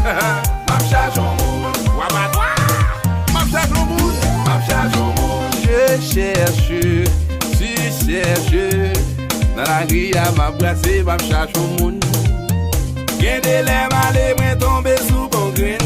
Map chache au monde. Wabatwa. Map chache au monde. Map chache au monde. Je cherche, si cherche. Dans la grille à m'a brassé, map chache au monde. Gen de lèm ale, mwen tombe sous bon grain.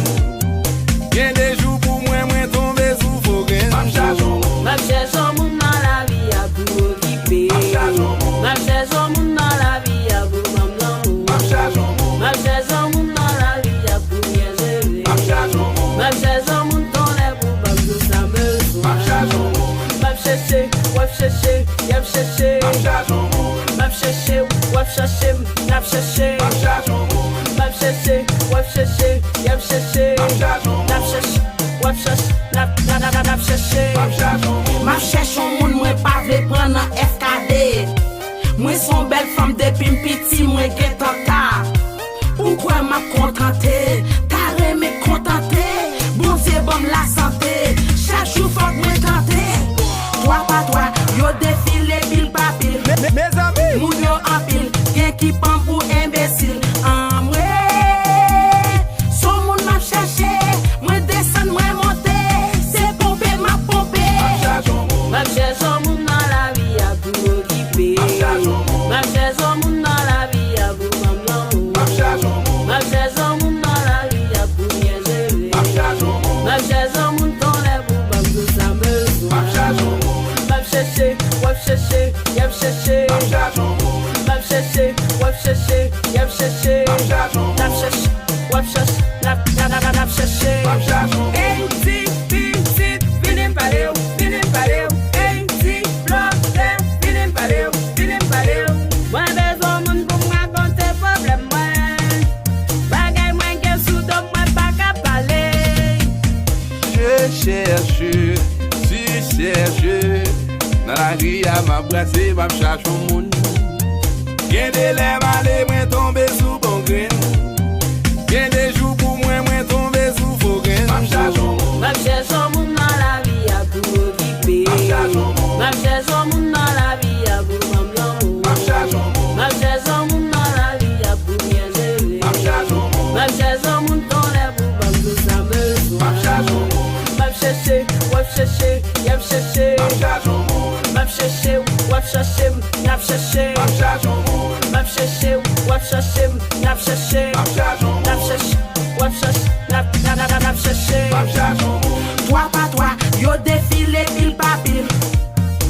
Gen de jou pour moi, mwen tombe sous faux grain. Map chache au monde. Map chache au monde dans la vie à pour occuper. Map chache au monde. Map chache au monde dans la vie à pour maman. Map chache au monde. Map chache au monde dans la vie à pour bien gérer. Map chache au monde. Map chache au monde dans les pour pas que ça me Map chache au monde. Map chercher, wap chercher, yap chercher. Map chache au monde. Map chercher, wap chercher, yap chercher. Map chache au monde. Map chercher, wap chercher, yap chercher. Map chache au monde. Nap chercher, wap chercher, nap chercher. Map chache au monde. M'a cherche un moun mwen pa vle pran nan FKD. Mwen son belle femme depuis m'piti mwen gen tanta. Pourquoi m'a contenté? Ta remè contenté. Bon Dieu bon la santé. Chaque jour faut mwen tenter. Toi pas toi, yo défilé pile pa pile. Mes amis. Moun yo en pile, gen ki pan pour imbécile. En mwe, son moun m'a cherché. Mwen descend, mwen monté. C'est pompé, m'a pompé. Map chache au monde. Map cherche au monde dans la vie à pour occuper. Map chache au monde. Map cherche au monde dans la vie à pour maman. Map chache au monde. Map cherche au monde dans la vie à pour bien gérer. Map chache au monde. Map cherche au monde dans les pour pas que ça me Map chache au monde. Map chercher, wap chercher, yap chercher. Map chache au monde. Map chercher, wap chercher, yap chercher. Map chache au monde. Nap chercher, wap chercher, nap chercher. Map chache au monde. Hey, petit, vinim pareu, vinim pareu. Hey, petit, bloqué, vinim pareu, vinim pareu. Moi, besoin moun pour moi compter problème moi. Bagay moi gen sous donc moi pas qu'à parler. Je cherche, si cherche. Dans la grille à m'a brassé, m'a chache au monde. Gen de lèm ale, mwen tombe sous bon grain. Gen de jou pour moi, mwen tombe sous faux grain. Map chache au monde. Map cherche au monde dans la vie à pour occuper. Map chache au monde. Map cherche au monde dans la vie à pour maman. Map chache au monde. Map cherche au monde dans la vie à pour bien gérer. Map chache au monde. Map cherche au monde dans les pour pas que ça me Map chache au monde. Map chercher, wap chercher, yap chercher. Map chache au monde. Map chercher, wap chercher, yap chercher. Map chache au monde. Map chercher, wap chercher, yap chercher. Map chache au monde. Nap chercher, wap chercher, nap chercher. Map chache au monde. Toi pas toi, yo défilé pile pa pile.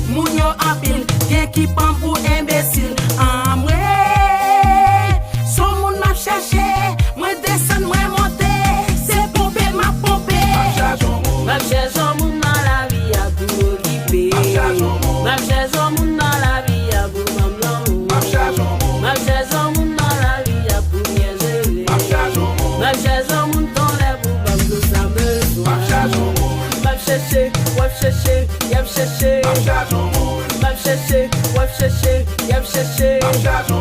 Moun yo en pile, gen ki pan pour imbécile. En mwe, son moun m'a cherché. Mwen descend, mwen monté. C'est pompé, m'a pompé. Map chache au monde. Map cherche au monde dans la vie à pour occuper. Map chache au monde. Map cherche au monde dans la vie à pour maman. Map chache au monde. Map cherche au monde dans la vie à pour bien gérer. Map chache au monde. Map cherche au monde dans les pour pas que ça me Map chache au monde. Map chercher, wap chercher, yap chercher. Map chache au monde. Map chercher, wap chercher, yap chercher. Map chache au